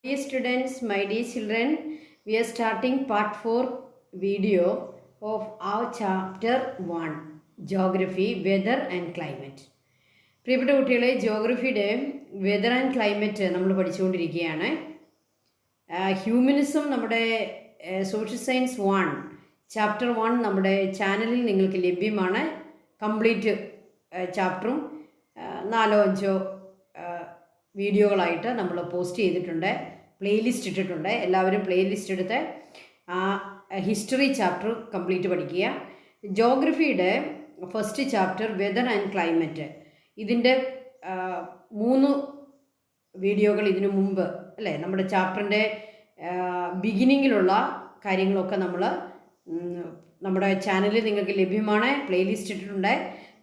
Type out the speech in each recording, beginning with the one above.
Dear students, my dear children, we are starting part 4 video of our chapter 1 Geography, Weather and Climate. പ്രിയപ്പെട്ട കുട്ടികളെ, ജോഗ്രഫിയുടെ weather and climate നമ്മൾ പഠിച്ചുകൊണ്ടിരിക്കുകയാണ്. Humanism നമ്മുടെ social science 1 chapter 1 നമ്മുടെ ചാനലിൽ നിങ്ങൾക്ക് ലഭ്യമാണ്. കംപ്ലീറ്റ് ചാപ്റ്ററും 4-5 വീഡിയോകളായിട്ട് നമ്മൾ പോസ്റ്റ് ചെയ്തിട്ടുണ്ട്. പ്ലേലിസ്റ്റ് ഇട്ടിട്ടുണ്ട്. എല്ലാവരും പ്ലേലിസ്റ്റ് എടുത്ത് ഹിസ്റ്ററി ചാപ്റ്റർ കംപ്ലീറ്റ് പഠിക്കുക. ജോഗ്രഫിയുടെ first chapter weather and climate, ഇതിൻ്റെ 3 വീഡിയോകൾ ഇതിനു മുമ്പ് അല്ലേ, നമ്മുടെ ചാപ്റ്ററിൻ്റെ ബിഗിനിങ്ങിലുള്ള കാര്യങ്ങളൊക്കെ നമ്മൾ നമ്മുടെ ചാനലിൽ നിങ്ങൾക്ക് ലഭ്യമാണ്. പ്ലേലിസ്റ്റ് ഇട്ടിട്ടുണ്ട്,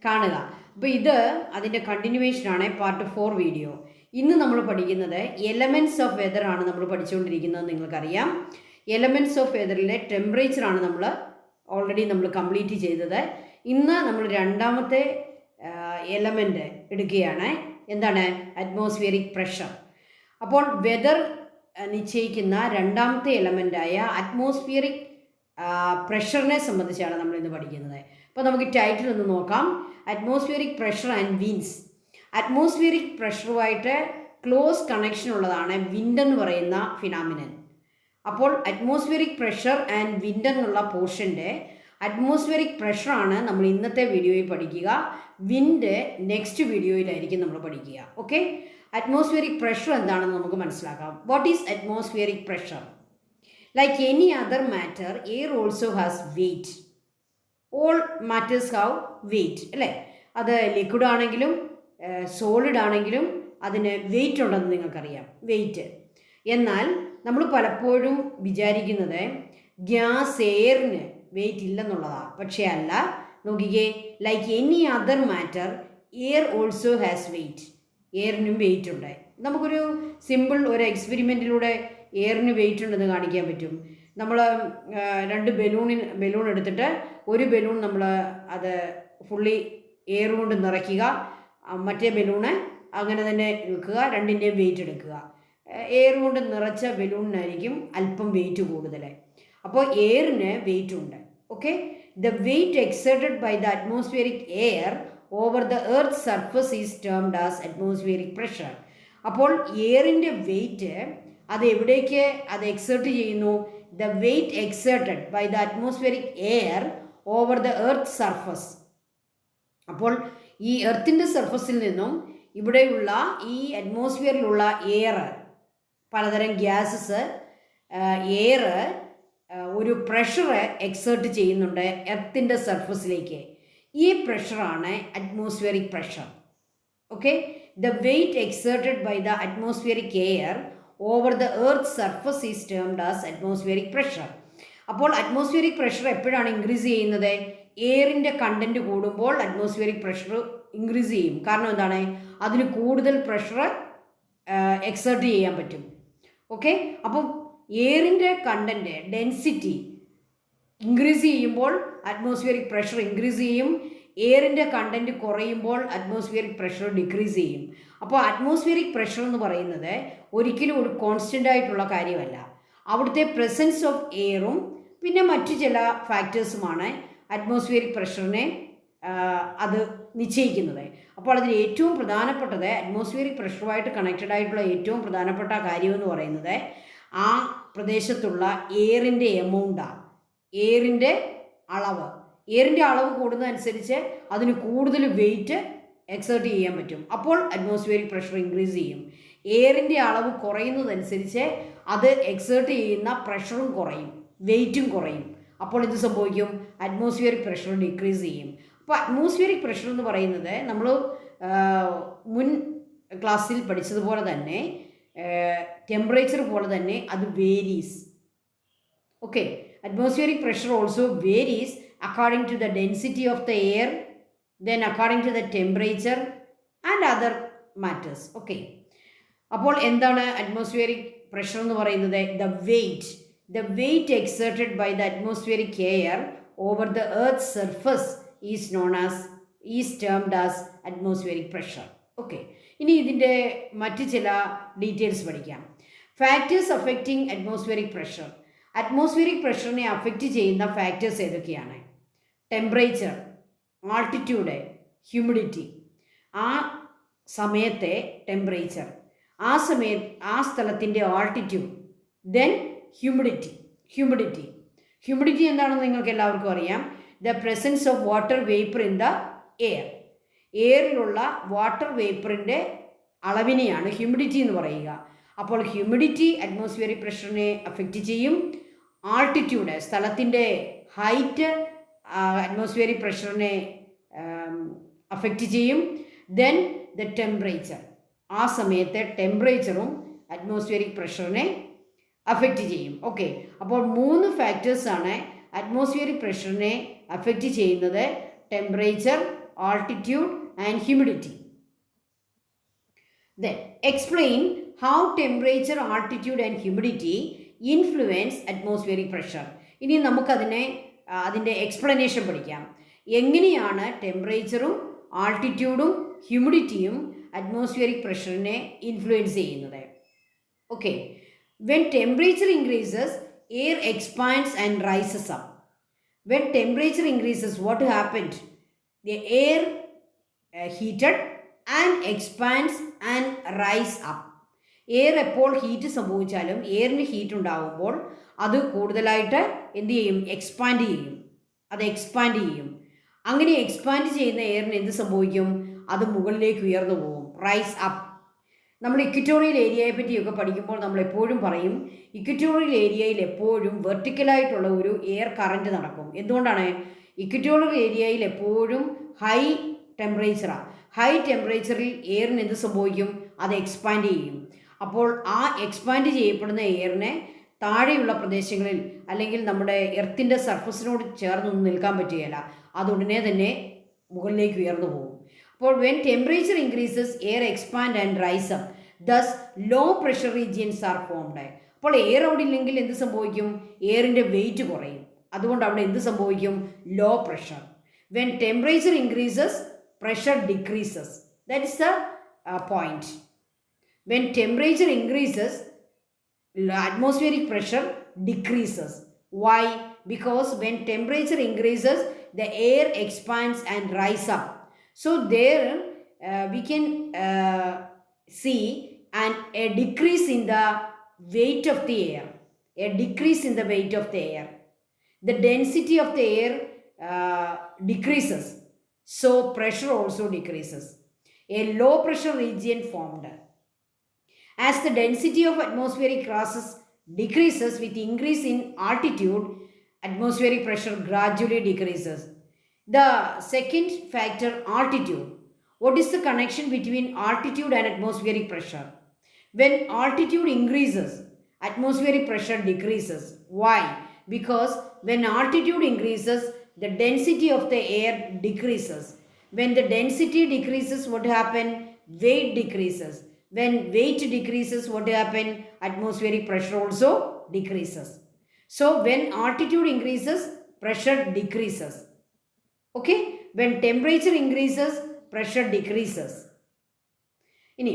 കാണുക. അപ്പോൾ ഇത് അതിൻ്റെ കണ്ടിന്യൂവേഷനാണ്, പാർട്ട് 4 വീഡിയോ. ഇന്ന് നമ്മൾ പഠിക്കുന്നത് എലമെൻറ്റ്സ് ഓഫ് വെതർ ആണ് നമ്മൾ പഠിച്ചുകൊണ്ടിരിക്കുന്നത്. നിങ്ങൾക്കറിയാം, എലമെൻറ്റ്സ് ഓഫ് വെതറിലെ ടെമ്പറേച്ചറാണ് ഓൾറെഡി നമ്മൾ കംപ്ലീറ്റ് ചെയ്തത്. ഇന്ന് നമ്മൾ രണ്ടാമത്തെ എലമെൻ്റ് എടുക്കുകയാണ്. എന്താണ്? Atmospheric pressure. അപ്പോൾ വെതർ നിശ്ചയിക്കുന്ന രണ്ടാമത്തെ എലമെൻ്റായ അറ്റ്മോസ്ഫിയറിക് പ്രഷറിനെ സംബന്ധിച്ചാണ് നമ്മൾ ഇന്ന് പഠിക്കുന്നത്. അപ്പോൾ നമുക്ക് ടൈറ്റിൽ ഒന്ന് നോക്കാം. Atmospheric pressure and winds. Atmospheric പ്രഷറുമായിട്ട് ക്ലോസ് കണക്ഷൻ ഉള്ളതാണ് വിൻഡ് എന്ന് പറയുന്ന ഫിനോമിനൻ. അപ്പോൾ അറ്റ്മോസ്ഫിയറിക് പ്രഷർ ആൻഡ് വിൻഡ് എന്നുള്ള പോർഷൻ്റെ അറ്റ്മോസ്ഫിയറിക് പ്രഷറാണ് നമ്മൾ ഇന്നത്തെ വീഡിയോയിൽ പഠിക്കുക. വിൻഡ് നെക്സ്റ്റ് വീഡിയോയിലായിരിക്കും നമ്മൾ പഠിക്കുക. ഓക്കെ, അറ്റ്മോസ്ഫിയറിക് പ്രഷർ എന്താണെന്ന് നമുക്ക് മനസ്സിലാക്കാം. What is atmospheric pressure? Like any other matter, air also has weight. All matters have weight അല്ലേ? അത് ലിക്വിഡ് ആണെങ്കിലും സോളിഡ് ആണെങ്കിലും അതിന് വെയിറ്റ് ഉണ്ടെന്ന് നിങ്ങൾക്കറിയാം, വെയിറ്റ്. എന്നാൽ നമ്മൾ പലപ്പോഴും വിചാരിക്കുന്നത് ഗ്യാസ് എയറിന് വെയിറ്റ് ഇല്ലെന്നുള്ളതാണ്. പക്ഷേ അല്ല. നോക്കിക്കേ, like any other matter air also has weight. എയറിനും വെയിറ്റ് ഉണ്ട്. നമുക്കൊരു സിമ്പിൾ ഒരു എക്സ്പെരിമെൻറ്റിലൂടെ എയറിന് വെയിറ്റ് ഉണ്ടെന്ന് കാണിക്കാൻ പറ്റും. നമ്മൾ 2 ബലൂൺ എടുത്തിട്ട് ഒരു ബലൂൺ നമ്മൾ അത് ഫുള്ളി എയർ കൊണ്ട് നിറയ്ക്കുക, മറ്റേ ബലൂണ് അങ്ങനെ തന്നെ വെക്കുക, രണ്ടിൻ്റെയും വെയിറ്റ് എടുക്കുക. എയർ കൊണ്ട് നിറച്ച ബലൂണിനായിരിക്കും അല്പം വെയിറ്റ് കൂടുതൽ. അപ്പോൾ എയറിന് വെയിറ്റ് ഉണ്ട്. Okay, the weight exerted by the atmospheric air over the earth surface is termed as atmospheric pressure. അപ്പോൾ എയറിൻ്റെ വെയിറ്റ് അത് എവിടേക്ക് അത് എക്സേർട്ട് ചെയ്യുന്നു? The weight exerted by the atmospheric air over the earth surface. അപ്പോൾ ഈ എർത്തിൻ്റെ സർഫസിൽ നിന്നും ഇവിടെയുള്ള ഈ അറ്റ്മോസ്ഫിയറിലുള്ള എയർ, പലതരം ഗ്യാസസ്, എയർ ഒരു പ്രഷർ എക്സേർട്ട് ചെയ്യുന്നുണ്ട് എർത്തിൻ്റെ സർഫസിലേക്ക്. ഈ പ്രഷറാണ് atmospheric pressure. Okay, the weight exerted by the atmospheric air over the earth surface is termed as atmospheric pressure. അപ്പോൾ അറ്റ്മോസ്ഫിയറിക് പ്രഷർ എപ്പോഴാണ് ഇൻക്രീസ് ചെയ്യുന്നത്? എയറിൻ്റെ കണ്ടൻറ്റ് കൂടുമ്പോൾ അറ്റ്മോസ്ഫിയറിക് പ്രഷർ ഇൻക്രീസ് ചെയ്യും. കാരണം എന്താണ്? അതിന് കൂടുതൽ പ്രഷർ എക്സേർട്ട് ചെയ്യാൻ പറ്റും. ഓക്കെ, അപ്പോൾ എയറിൻ്റെ കണ്ടൻറ്റ് ഡെൻസിറ്റി ഇൻക്രീസ് ചെയ്യുമ്പോൾ അറ്റ്മോസ്ഫിയറിക് പ്രഷർ ഇൻക്രീസ് ചെയ്യും. എയറിൻ്റെ കണ്ടൻറ്റ് കുറയുമ്പോൾ അറ്റ്മോസ്ഫിയറിക് പ്രഷർ ഡിക്രീസ് ചെയ്യും. അപ്പോൾ അറ്റ്മോസ്ഫിയറിക് പ്രഷർ എന്ന് പറയുന്നത് ഒരിക്കലും ഒരു കോൺസ്റ്റൻ്റ് ആയിട്ടുള്ള കാര്യമല്ല. അവിടുത്തെ പ്രസൻസ് ഓഫ് എയറും പിന്നെ മറ്റു ചില ഫാക്ടേഴ്സുമാണ് അറ്റ്മോസ്ഫിയറിക് പ്രഷറിനെ അത് നിശ്ചയിക്കുന്നത്. അപ്പോൾ അതിൽ ഏറ്റവും പ്രധാനപ്പെട്ടത്, അറ്റ്മോസ്ഫിയറിക് പ്രഷറുമായിട്ട് കണക്റ്റഡ് ആയിട്ടുള്ള ഏറ്റവും പ്രധാനപ്പെട്ട കാര്യമെന്ന് പറയുന്നത് ആ പ്രദേശത്തുള്ള എയറിൻ്റെ എമൗണ്ടാണ്, എയറിൻ്റെ അളവ്. എയറിൻ്റെ അളവ് കൂടുന്നതനുസരിച്ച് അതിന് കൂടുതൽ വെയിറ്റ് എക്സേർട്ട് ചെയ്യാൻ പറ്റും. അപ്പോൾ അറ്റ്മോസ്ഫിയറിക് പ്രഷർ ഇൻക്രീസ് ചെയ്യും. എയറിൻ്റെ അളവ് കുറയുന്നതനുസരിച്ച് അത് എക്സേർട്ട് ചെയ്യുന്ന പ്രഷറും കുറയും, വെയിറ്റും കുറയും. അപ്പോൾ ഇത് സംഭവിക്കും, അറ്റ്മോസ്ഫിയറിക് പ്രഷർ ഡിക്രീസ് ചെയ്യും. അപ്പോൾ അറ്റ്മോസ്ഫിയറിക് പ്രഷർ എന്ന് പറയുന്നത് നമ്മൾ മുൻ ക്ലാസ്സിൽ പഠിച്ചതുപോലെ തന്നെ ടെമ്പറേച്ചർ പോലെ തന്നെ അത് varies. Okay, atmospheric pressure also varies according to the density of the air, then according to the temperature and other matters. Okay, അപ്പോൾ എന്താണ് അറ്റ്മോസ്ഫിയറിക് പ്രഷർ എന്ന് പറയുന്നത്? The weight exerted by the atmospheric air over the Earth's surface is termed as atmospheric pressure. Okay, ഇനി ഇതിൻ്റെ മറ്റ് ചില details പഠിക്കാം. Factors affecting atmospheric pressure. Atmospheric പ്രഷറിനെ അഫക്റ്റ് ചെയ്യുന്ന ഫാക്ടേഴ്സ് ഏതൊക്കെയാണ്? Temperature, altitude, humidity. ആ സമയത്തെ ടെമ്പറേച്ചർ, ആ സ്ഥലത്തിൻ്റെ ആൾട്ടിറ്റ്യൂഡ്, ദെൻ ഹ്യൂമിഡിറ്റി. ഹ്യൂമിഡിറ്റി എന്താണെന്ന് നിങ്ങൾക്ക് എല്ലാവർക്കും അറിയാം. The presence of water vapour in the air. എയറിലുള്ള വാട്ടർ വേപ്പറിൻ്റെ അളവിനെയാണ് ഹ്യൂമിഡിറ്റി എന്ന് പറയുക. അപ്പോൾ ഹ്യൂമിഡിറ്റി അറ്റ്മോസ്ഫിയറിക് പ്രഷറിനെ അഫക്റ്റ് ചെയ്യും. ആൾട്ടിറ്റ്യൂഡ്, സ്ഥലത്തിൻ്റെ ഹൈറ്റ് അറ്റ്മോസ്ഫിയറിക് പ്രഷറിനെ അഫക്റ്റ് ചെയ്യും. ദെൻ ദ ടെമ്പറേച്ചർ, ആ സമയത്തെ ടെമ്പറേച്ചറും അറ്റ്മോസ്ഫിയറിക് പ്രഷറിനെ അഫക്റ്റ് ചെയ്യും. ഓക്കെ, അപ്പോൾ 3 ഫാക്ടേഴ്സാണ് അറ്റ്മോസ്ഫിയറിക് പ്രഷറിനെ അഫക്റ്റ് ചെയ്യുന്നത്: temperature, altitude and humidity. Then explain how temperature, altitude and humidity influence atmospheric pressure. ഇനി അതിൻ്റെ എക്സ്പ്ലനേഷൻ പഠിക്കാം. എങ്ങനെയാണ് ടെമ്പറേച്ചറും ആൾട്ടിറ്റ്യൂഡും ഹ്യൂമിഡിറ്റിയും അറ്റ്മോസ്ഫിയറിക് പ്രഷറിനെ ഇൻഫ്ലുവൻസ് ചെയ്യുന്നത്? Okay, when temperature increases, air expands and rises up. When temperature increases, what happened? The air heated and expands and rise up. Air എപ്പോൾ heat സംഭവിച്ചാലും എയറിന് heat ഉണ്ടാകുമ്പോൾ അത് കൂടുതലായിട്ട് എന്ത് ചെയ്യും? എക്സ്പാൻഡ് ചെയ്യും. അങ്ങനെ എക്സ്പാൻഡ് ചെയ്യുന്ന എയറിന് എന്ത് സംഭവിക്കും? അത് മുകളിലേക്ക് ഉയർന്നു പോകും, റൈസ് അപ്പ്. നമ്മൾ ഇക്വറ്റോറിയൽ ഏരിയയെ പറ്റിയൊക്കെ പഠിക്കുമ്പോൾ നമ്മൾ എപ്പോഴും പറയും, ഇക്വറ്റോറിയൽ ഏരിയയിൽ എപ്പോഴും വെർട്ടിക്കലായിട്ടുള്ള ഒരു എയർ കറൻറ്റ് നടക്കും. എന്തുകൊണ്ടാണ്? ഇക്വറ്റോറിയൽ ഏരിയയിൽ എപ്പോഴും ഹൈ ടെമ്പറേച്ചറിൽ എയറിന് എന്ത് സംഭവിക്കും? അത് എക്സ്പാൻഡ് ചെയ്യും. അപ്പോൾ ആ എക്സ്പാൻഡ് ചെയ്യപ്പെടുന്ന എയറിനെ താഴെയുള്ള പ്രദേശങ്ങളിൽ അല്ലെങ്കിൽ നമ്മുടെ എർത്തിൻ്റെ സർഫസിനോട് ചേർന്നൊന്നും നിൽക്കാൻ പറ്റുകയില്ല, അതുടനെ തന്നെ മുകളിലേക്ക് ഉയർന്നു പോകും. അപ്പോൾ when temperature increases, air expand and rise up, thus low pressure regions are formed. അപ്പോൾ എയർ അവിടെ ഇല്ലെങ്കിൽ എന്ത് സംഭവിക്കും? എയറിൻ്റെ വെയിറ്റ് കുറയും. അതുകൊണ്ട് അവിടെ എന്ത് സംഭവിക്കും? Low pressure. When temperature increases, pressure decreases. That is the point. When temperature increases, atmospheric pressure decreases. Why? Because when temperature increases, the air expands and rise up. So there we can see a decrease in the weight of the air. The density of the air decreases. So pressure also decreases. A low pressure region formed. As the density of atmospheric gases decreases with increase in altitude, atmospheric pressure gradually decreases. The second factor, altitude. What is the connection between altitude and atmospheric pressure? When altitude increases, atmospheric pressure decreases. Why? Because when altitude increases, the density of the air decreases. When the density decreases, what happens? Weight decreases. When weight decreases, what happens? Atmospheric pressure also decreases. So when altitude increases, pressure decreases. Okay? When temperature increases, pressure decreases. ഇനി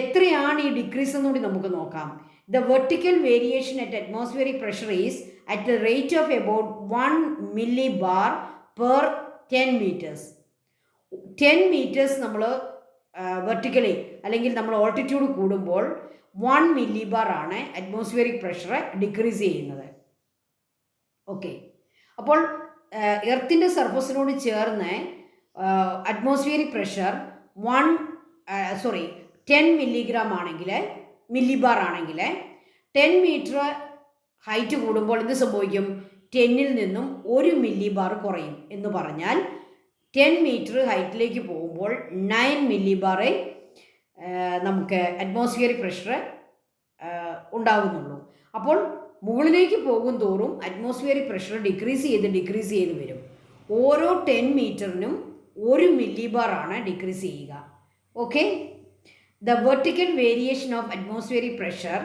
എത്രയാണ് ഈ decrease എന്നുകൂടി നമുക്ക് നോക്കാം. The vertical variation at atmospheric pressure is at the rate of about 1 millibar per 10 meters. 10 meters നമ്മൾ vertically അല്ലെങ്കിൽ നമ്മൾ altitude കൂടുമ്പോൾ 1 millibar ആണ് അറ്റ്മോസ്ഫിയറിക് പ്രഷറെ ഡിക്രീസ് ചെയ്യുന്നത്. ഓക്കെ, അപ്പോൾ എർത്തിൻ്റെ സർഫസിനോട് ചേർന്ന് അറ്റ്മോസ്ഫിയറിക് പ്രഷർ 10 millibar ആണെങ്കിൽ 10 മീറ്റർ ഹൈറ്റ് കൂടുമ്പോൾ എന്ത് സംഭവിക്കും? 10ൽ നിന്നും 1 millibar കുറയും. എന്ന് പറഞ്ഞാൽ 10 മീറ്റർ ഹൈറ്റിലേക്ക് പോകുമ്പോൾ 9 millibar നമുക്ക് അറ്റ്മോസ്ഫിയറിക് പ്രഷർ ഉണ്ടാകുന്നുള്ളൂ. അപ്പോൾ മുകളിലേക്ക് പോകും തോറും അറ്റ്മോസ്ഫിയറിക് പ്രഷർ ഡിക്രീസ് ചെയ്ത് വരും. ഓരോ 10 മീറ്ററിനും 1 millibar ആണ് ഡിക്രീസ് ചെയ്യുക. Okay, the vertical variation of atmospheric pressure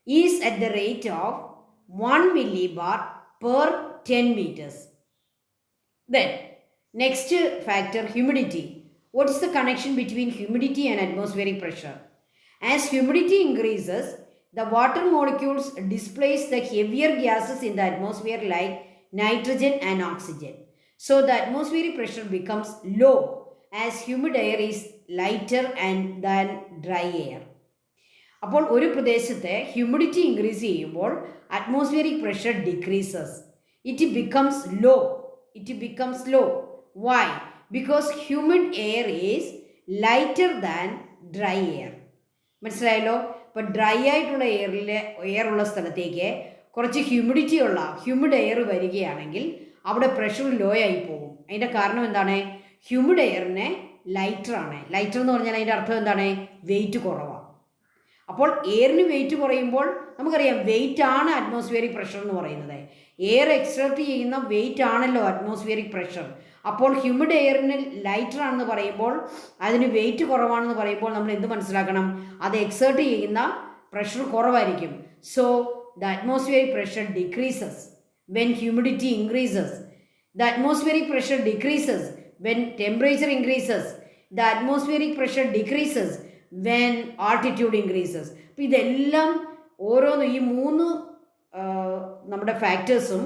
is at the rate of 1 millibar per 10 meters. Then next factor, humidity. What is the connection between humidity and atmospheric pressure? As humidity increases, The water molecules displace the heavier gases in the atmosphere like nitrogen and oxygen. So the atmospheric pressure becomes low as humid air is lighter than dry air. അപ്പോൾ ഒരു പ്രദേശത്തെ humidity increase ചെയ്യുമ്പോൾ atmospheric pressure decreases. It becomes low. Why? Because humid air is lighter than dry air. മനസ്സിലായല്ലോ? ഇപ്പോൾ dry ആയിട്ടുള്ള air ഉള്ള സ്ഥലത്തേക്ക് കുറച്ച് ഹ്യൂമിഡ് എയർ വരികയാണെങ്കിൽ അവിടെ പ്രഷർ ലോ ആയി പോകും. അതിൻ്റെ കാരണം എന്താണ്? ഹ്യൂമിഡ് എയറിനെ ലൈറ്റർ എന്ന് പറഞ്ഞാൽ അതിൻ്റെ അർത്ഥം എന്താണ്? വെയിറ്റ് കുറവാണ്. അപ്പോൾ എയറിന് വെയിറ്റ് കുറയുമ്പോൾ നമുക്കറിയാം വെയിറ്റ് ആണ് അറ്റ്മോസ്ഫിയറിക് പ്രഷർ എന്ന് പറയുന്നത്. എയർ എക്സേർട്ട് ചെയ്യുന്ന വെയിറ്റ് ആണല്ലോ അറ്റ്മോസ്ഫിയറിക് പ്രഷർ. അപ്പോൾ ഹ്യൂമിഡ് എയറിന് ലൈറ്റർ ആണെന്ന് പറയുമ്പോൾ, അതിന് വെയിറ്റ് കുറവാണെന്ന് പറയുമ്പോൾ നമ്മൾ എന്ത് മനസ്സിലാക്കണം? അത് എക്സേർട്ട് ചെയ്യുന്ന പ്രഷർ കുറവായിരിക്കും. So the atmospheric pressure decreases when humidity increases. The atmospheric pressure decreases when temperature increases. The atmospheric pressure decreases when altitude increases. അപ്പോൾ ഇതെല്ലാം ഓരോന്നും ഈ മൂന്ന് നമ്മുടെ ഫാക്ടേഴ്സും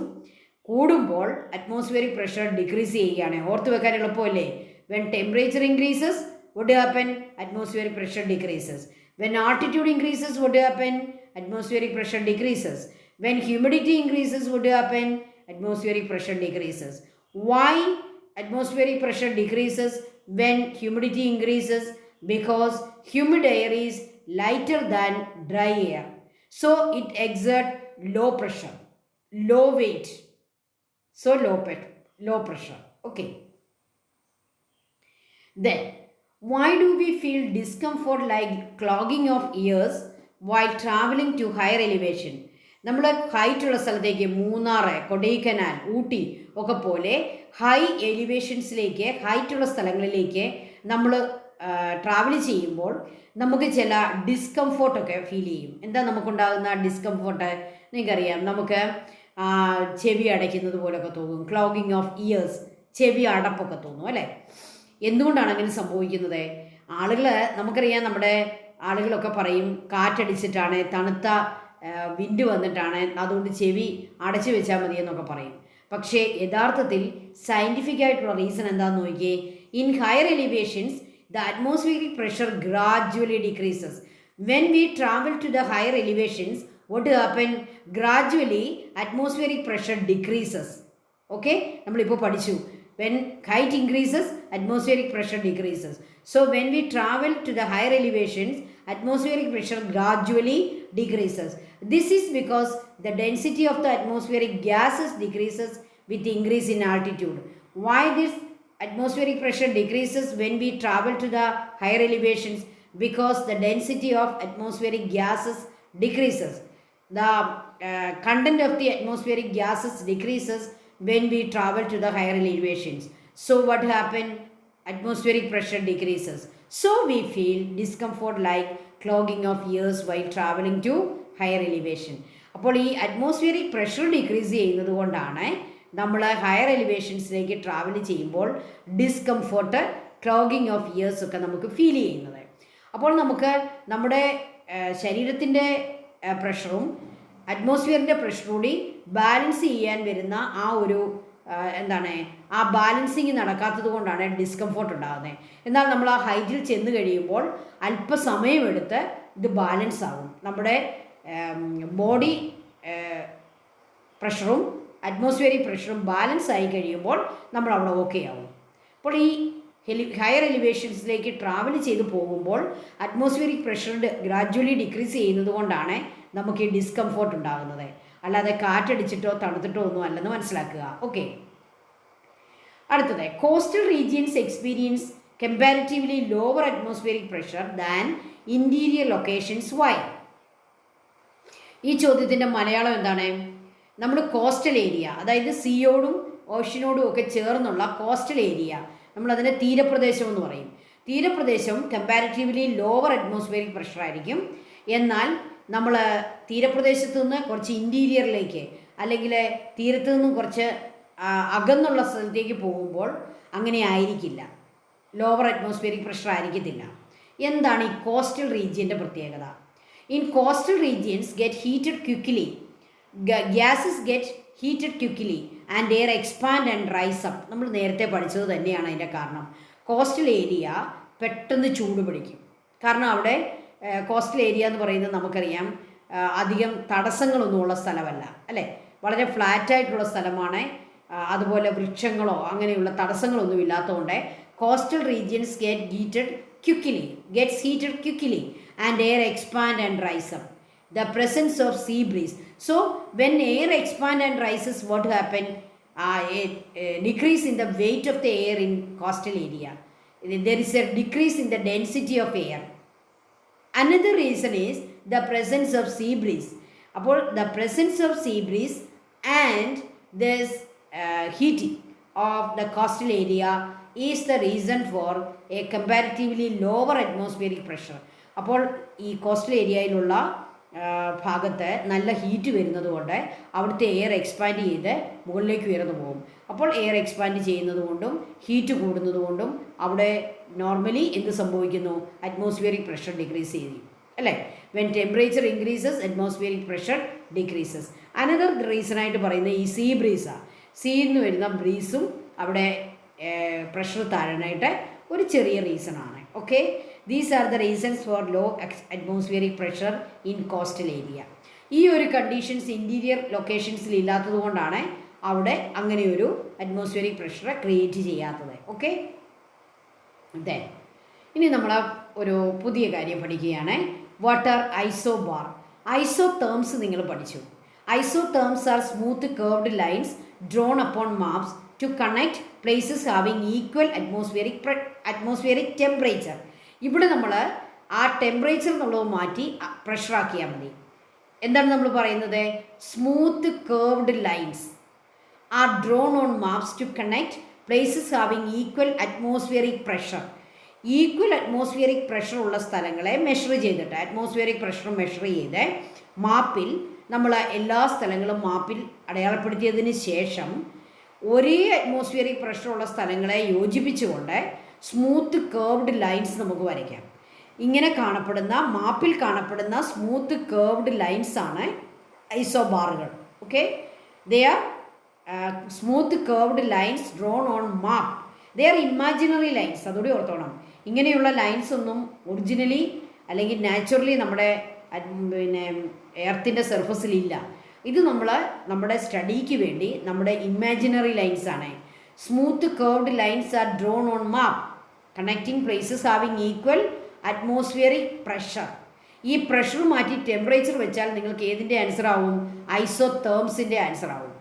കൂടുമ്പോൾ അറ്റ്മോസ്ഫിയറിക് പ്രഷർ ഡിക്രീസ് ചെയ്യുകയാണ്. ഓർത്ത് വെക്കാൻ എളുപ്പമല്ലേ? When temperature increases what happen? Atmospheric pressure decreases. When altitude increases, what happen? Atmospheric pressure decreases. When humidity increases, what happen? Atmospheric pressure decreases. Why atmospheric pressure decreases when humidity increases? Because humid air is lighter than dry air. So it exerts low pressure, low weight. So low pressure. Okay. Then, why do we feel discomfort like clogging of ears while traveling to higher elevation? നമ്മൾ ഹൈറ്റുള്ള സ്ഥലത്തേക്ക് മൂന്നാർ, കൊടൈക്കനാൽ, ഊട്ടി ഒക്കെ പോലെ high എലിവേഷൻസിലേക്ക്, ഹൈറ്റുള്ള സ്ഥലങ്ങളിലേക്ക് നമ്മൾ travel ചെയ്യുമ്പോൾ നമുക്ക് ചില ഡിസ്കംഫോർട്ടൊക്കെ feel ചെയ്യും. എന്താ നമുക്കുണ്ടാകുന്ന ഡിസ്കംഫോർട്ട്? നിങ്ങൾക്കറിയാം, നമുക്ക് ചെവി അടയ്ക്കുന്നത് പോലൊക്കെ തോന്നും. ക്ലോഗിങ് ഓഫ് ഇയേഴ്സ്, ചെവി അടപ്പൊക്കെ തോന്നും അല്ലേ? എന്തുകൊണ്ടാണ് അങ്ങനെ സംഭവിക്കുന്നത്? നമുക്കറിയാം, നമ്മുടെ ആളുകളൊക്കെ പറയും കാറ്റടിച്ചിട്ടാണ്, തണുത്ത വിൻഡ് വന്നിട്ടാണ്, അതുകൊണ്ട് ചെവി അടച്ചു വെച്ചാൽ മതി എന്നൊക്കെ പറയും. പക്ഷേ യഥാർത്ഥത്തിൽ സയൻറ്റിഫിക് ആയിട്ടുള്ള റീസൺ എന്താണെന്ന് നോക്കിയേ. In higher elevations the atmospheric pressure gradually decreases. When we travel to the higher elevations, what happen? Gradually atmospheric pressure decreases. Okay, nammalipo padichu. When height increases, atmospheric pressure decreases. So when we travel to the higher elevations, atmospheric pressure gradually decreases. This is because the density of the atmospheric gases decreases with increase in altitude. Why this atmospheric pressure decreases when we travel to the higher elevations? Because the density of atmospheric gases decreases. The content of the atmospheric gases decreases when we travel to the higher elevations. So what happens? Atmospheric pressure decreases. So we feel discomfort like clogging of ears while traveling to higher elevation. അപ്പോൾ ഈ atmospheric pressure decrease ചെയ്യുന്നത് കൊണ്ടാണ് നമ്മൾ higher എലിവേഷൻസിലേക്ക് travel ചെയ്യുമ്പോൾ discomfort, clogging of years ഒക്കെ നമുക്ക് feel ചെയ്യുന്നത്. അപ്പോൾ നമുക്ക് നമ്മുടെ ശരീരത്തിൻ്റെ പ്രഷറും അറ്റ്മോസ്ഫിയറിൻ്റെ പ്രഷറും കൂടി ബാലൻസ് ചെയ്യാൻ വരുന്ന ആ ബാലൻസിങ് നടക്കാത്തത് കൊണ്ടാണ് ഡിസ്കംഫോർട്ട് ഉണ്ടാകുന്നത്. എന്നാൽ നമ്മൾ ആ ഹൈറ്റിൽ ചെന്ന് കഴിയുമ്പോൾ അല്പസമയമെടുത്ത് ഇത് ബാലൻസ് ആകും. നമ്മുടെ ബോഡി പ്രഷറും അറ്റ്മോസ്ഫിയറിക് പ്രഷറും ബാലൻസ് ആയി കഴിയുമ്പോൾ നമ്മൾ അവിടെ ഓക്കെ ആവും. അപ്പോൾ ഈ ഹയർ എലിവേഷൻസിലേക്ക് ട്രാവൽ ചെയ്ത് പോകുമ്പോൾ അറ്റ്മോസ്ഫിയറിക് പ്രഷർ ഗ്രാജ്വലി ഡിക്രീസ് ചെയ്യുന്നത് കൊണ്ടാണ് നമുക്ക് ഈ ഡിസ്കംഫോർട്ട് ഉണ്ടാകുന്നത്. അല്ലാതെ കാറ്റടിച്ചിട്ടോ തണുത്തിട്ടോ ഒന്നും അല്ലെന്ന് മനസ്സിലാക്കുക. ഓക്കെ, അടുത്തത് coastal regions experience comparatively lower atmospheric pressure than interior locations. Why? ഈ ചോദ്യത്തിൻ്റെ മലയാളം എന്താണ്? നമ്മൾ കോസ്റ്റൽ ഏരിയ, അതായത് സീയോടും ഓഷ്യനോടും ഒക്കെ ചേർന്നുള്ള കോസ്റ്റൽ ഏരിയ, നമ്മളതിനെ തീരപ്രദേശം എന്ന് പറയും. തീരപ്രദേശം കമ്പാരിറ്റീവ്ലി ലോവർ അറ്റ്മോസ്ഫിയറിക് പ്രഷർ ആയിരിക്കും. എന്നാൽ നമ്മൾ തീരപ്രദേശത്ത് നിന്ന് കുറച്ച് ഇൻറ്റീരിയറിലേക്ക്, അല്ലെങ്കിൽ തീരത്ത് നിന്നും കുറച്ച് അകന്നുള്ള സ്ഥലത്തേക്ക് പോകുമ്പോൾ അങ്ങനെ ആയിരിക്കില്ല, ലോവർ അറ്റ്മോസ്ഫിയറിക് പ്രഷർ ആയിരിക്കത്തില്ല. എന്താണ് ഈ കോസ്റ്റൽ റീജിയൻ്റെ പ്രത്യേകത? In coastal regions get heated quickly. Gases get heated quickly and air expand and rise up. നമ്മൾ നേരത്തെ പഠിച്ചത് തന്നെയാണ് അതിൻ്റെ കാരണം. കോസ്റ്റൽ ഏരിയ പെട്ടെന്ന് ചൂട് പിടിക്കും. കാരണം അവിടെ കോസ്റ്റൽ ഏരിയ എന്ന് പറയുന്നത് നമുക്കറിയാം അധികം തടസ്സങ്ങളൊന്നുമുള്ള സ്ഥലമല്ല അല്ലേ, വളരെ ഫ്ലാറ്റായിട്ടുള്ള സ്ഥലമാണ്. അതുപോലെ വൃക്ഷങ്ങളോ അങ്ങനെയുള്ള തടസ്സങ്ങളൊന്നും ഇല്ലാത്തതുകൊണ്ട് coastal regions gets heated quickly and air expand and rise up. The presence of sea breeze. So when air expand and rises, what happen? A decrease in the weight of the air in coastal area. There is a decrease in the density of air. Another reason is the presence of sea breeze. അപ്പോൾ the presence of sea breeze and this heating of the coastal area is the reason for a comparatively lower atmospheric pressure. അപ്പോൾ ഈ coastal ഏരിയയിലുള്ള ഭാഗത്ത് നല്ല heat വരുന്നത് കൊണ്ട് അവിടുത്തെ air expand ചെയ്ത് മുകളിലേക്ക് ഉയർന്നു പോകും. അപ്പോൾ എയർ എക്സ്പാൻഡ് ചെയ്യുന്നത് കൊണ്ടും ഹീറ്റ് കൂടുന്നത് കൊണ്ടും അവിടെ നോർമലി എന്ത് സംഭവിക്കുന്നു? അറ്റ്മോസ്ഫിയറിക് പ്രഷർ ഡിക്രീസ് ചെയ്യും അല്ലേ. When temperature increases atmospheric pressure decreases. Another റീസണായിട്ട് പറയുന്നത് ഈ സീ ബ്രീസാണ്. സീയിൽ നിന്ന് വരുന്ന ബ്രീസും അവിടെ പ്രഷർ താഴാനായിട്ട് ഒരു ചെറിയ റീസണാണ്. Okay, these are the reasons for low atmospheric pressure in coastal area. ഈ ഒരു കണ്ടീഷൻസ് ഇൻറ്റീരിയർ ലൊക്കേഷൻസിൽ ഇല്ലാത്തത് കൊണ്ടാണ് അവിടെ അങ്ങനെയൊരു അറ്റ്മോസ്ഫിയറിക് പ്രഷർ ക്രിയേറ്റ് ചെയ്യാത്തത്. ഓക്കെ, അതെ. ഇനി നമ്മൾ ഒരു പുതിയ കാര്യം പഠിക്കുകയാണ്. What are isobar? ഐസോതേംസ് നിങ്ങൾ പഠിച്ചു. Isotherms are smooth curved lines drawn upon maps to connect places having equal atmospheric temperature. ഇവിടെ നമ്മൾ ആ ടെമ്പറേച്ചർ എന്നുള്ളത് മാറ്റി പ്രഷറാക്കിയാൽ മതി. എന്താണ് നമ്മൾ പറയുന്നത്? Smooth curved lines are drawn on maps to connect places having equal atmospheric pressure. Equal atmospheric pressure ഉള്ള സ്ഥലങ്ങളെ മെഷർ ചെയ്തിട്ട് അറ്റ്മോസ്ഫിയറിക് പ്രഷർ മെഷർ ചെയ്ത് മാപ്പിൽ നമ്മൾ എല്ലാ സ്ഥലങ്ങളും മാപ്പിൽ അടയാളപ്പെടുത്തിയതിന് ശേഷം ഒരേ അറ്റ്മോസ്ഫിയറിക് പ്രഷറുള്ള സ്ഥലങ്ങളെ യോജിപ്പിച്ചുകൊണ്ട് സ്മൂത്ത് കർവ്ഡ് ലൈൻസ് നമുക്ക് വരയ്ക്കാം. ഇങ്ങനെ കാണപ്പെടുന്ന മാപ്പിൽ കാണപ്പെടുന്ന സ്മൂത്ത് കർവ്ഡ് ലൈൻസ് ആണ് ഐസോബാറുകൾ. Okay, they are smooth curved lines drawn on map. They are imaginary lines. അതുകൂടി ഓർത്തോണം. ഇങ്ങനെയുള്ള ലൈൻസ് ഒന്നും ഒറിജിനലി അല്ലെങ്കിൽ നാച്ചുറലി നമ്മുടെ എർത്തിൻ്റെ സർഫസിലില്ല. ഇത് നമ്മുടെ സ്റ്റഡിക്ക് വേണ്ടി നമ്മുടെ ഇമാജിനറി ലൈൻസ് ആണ്. Smooth curved lines are drawn on map connecting places having equal atmospheric pressure. ഈ പ്രഷർ മാറ്റി ടെമ്പറേച്ചർ വെച്ചാൽ നിങ്ങൾക്ക് ഏതിൻ്റെ ആൻസർ ആവും? ഐസോതേംസിൻ്റെ ആൻസർ ആവും.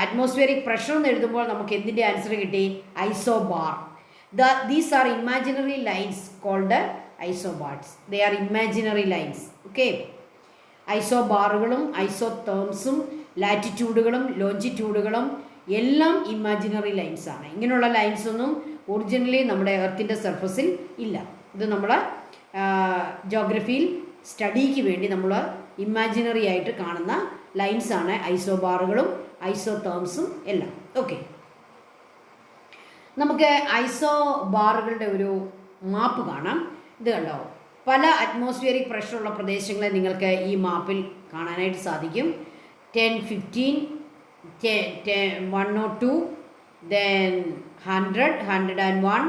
അറ്റ്മോസ്ഫിയറിക് പ്രഷർ എന്ന് എഴുതുമ്പോൾ നമുക്ക് എന്തിൻ്റെ ആൻസർ കിട്ടി? Isobar. These are imaginary lines called isobars. They are imaginary lines. Okay. ഐസോബാറുകളും ഐസോതേംസും ലാറ്റിറ്റ്യൂഡുകളും ലോഞ്ചിറ്റ്യൂഡുകളും എല്ലാം ഇമാജിനറി ലൈൻസ് ആണ്. ഇങ്ങനെയുള്ള ലൈൻസ് ഒന്നും ഒറിജിനലി നമ്മുടെ എർത്തിൻ്റെ സർഫസിൽ ഇല്ല. ഇത് നമ്മൾ ജോഗ്രഫിയിൽ സ്റ്റഡിക്ക് വേണ്ടി നമ്മൾ ഇമാജിനറി ആയിട്ട് കാണുന്ന ലൈൻസാണ് ഐസോബാറുകളും ഐസോതേംസും എല്ലാം. ഓക്കെ, നമുക്ക് ഐസോബാറുകളുടെ ഒരു മാപ്പ് കാണാം. ഇത് കണ്ടോ, പല അറ്റ്മോസ്ഫിയറിക് പ്രഷറുള്ള പ്രദേശങ്ങളെ നിങ്ങൾക്ക് ഈ മാപ്പിൽ കാണാനായിട്ട് സാധിക്കും. 10, 15, 102, then 100, 101,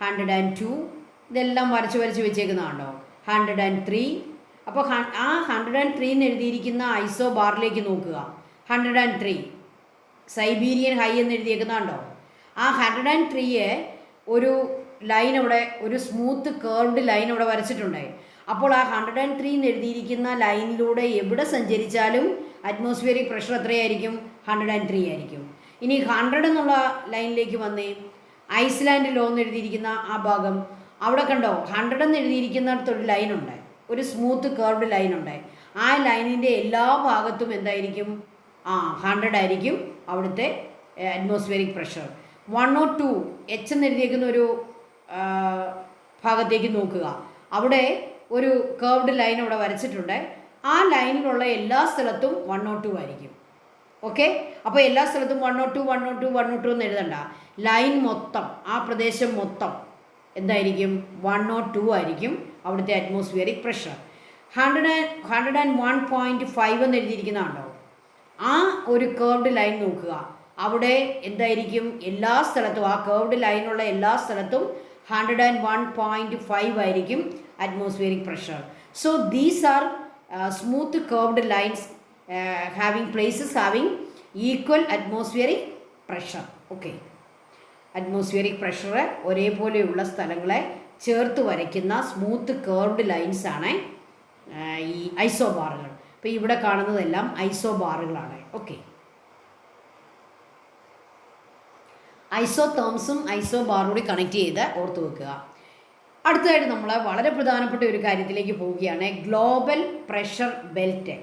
102 ഇതെല്ലാം വരച്ച് വെച്ചേക്കുന്നതാണോ? 103. അപ്പോൾ ആ 103 എന്ന് എഴുതിയിരിക്കുന്ന ഐസോബാറിലേക്ക് നോക്കുക. 103 സൈബീരിയൻ ഹൈ എന്ന് എഴുതിയേക്കുന്നതാണോ? ആ 103 ഒരു ലൈൻ അവിടെ, ഒരു സ്മൂത്ത് കർവ്ഡ് ലൈൻ അവിടെ വരച്ചിട്ടുണ്ട്. അപ്പോൾ ആ 103 എന്ന് എഴുതിയിരിക്കുന്ന ലൈനിലൂടെ എവിടെ സഞ്ചരിച്ചാലും അറ്റ്മോസ്ഫിയറിക് പ്രഷർ എത്രയായിരിക്കും? 103 ആയിരിക്കും. ഇനി 100 എന്നുള്ള ലൈനിലേക്ക് വന്നേ. ഐസ്ലാൻഡ് ലോ എന്ന് എഴുതിയിരിക്കുന്ന ആ ഭാഗം അവിടെ കണ്ടോ? 100 എന്ന് എഴുതിയിരിക്കുന്നിടത്തൊരു ലൈനുണ്ട്, ഒരു സ്മൂത്ത് കർവ്ഡ് ലൈനുണ്ട്. ആ ലൈനിൻ്റെ എല്ലാ ഭാഗത്തും എന്തായിരിക്കും? 100 ആയിരിക്കും അവിടുത്തെ അറ്റ്മോസ്ഫിയറിക് പ്രഷർ. 102 എച്ച് എന്ന് എഴുതിയേക്കുന്ന ഒരു ഭാഗത്തേക്ക് നോക്കുക. അവിടെ ഒരു കർവ്ഡ് ലൈൻ അവിടെ വരച്ചിട്ടുണ്ട്. ആ ലൈനിലുള്ള എല്ലാ സ്ഥലത്തും 102 ആയിരിക്കും. ഓക്കെ, അപ്പോൾ എല്ലാ സ്ഥലത്തും 102, 102, 102 എന്ന് എഴുതണ്ട. ലൈൻ മൊത്തം, ആ പ്രദേശം മൊത്തം എന്തായിരിക്കും? 102 ആയിരിക്കും അവിടുത്തെ അറ്റ്മോസ്ഫിയറിക് പ്രഷർ. 101.5 എന്ന് എഴുതിയിരിക്കുന്നതാണോ? ആ ഒരു കേർവ്ഡ് ലൈൻ നോക്കുക. അവിടെ എന്തായിരിക്കും? എല്ലാ സ്ഥലത്തും ആ കേർവ്ഡ് ലൈനുള്ള എല്ലാ സ്ഥലത്തും 101.5 ആയിരിക്കും atmospheric pressure. So these are smooth curved lines having places having equal atmospheric pressure. Okay, atmospheric pressure ഒരേപോലെയുള്ള സ്ഥലങ്ങളെ ചേർത്ത് വരയ്ക്കുന്ന സ്മൂത്ത് കേർവ്ഡ് ലൈൻസ് ആണ് ഈ ഐസോബാറുകൾ. അപ്പോൾ ഇവിടെ കാണുന്നതെല്ലാം ഐസോബാറുകളാണ്. ഓക്കെ, ഐസോതേംസും ഐസോബാറുകൂടി കണക്ട് ചെയ്ത് ഓർത്ത് വെക്കുക. അടുത്തതായിട്ട് നമ്മൾ വളരെ പ്രധാനപ്പെട്ട ഒരു കാര്യത്തിലേക്ക് പോവുകയാണ്, ഗ്ലോബൽ പ്രഷർ ബെൽറ്റ്.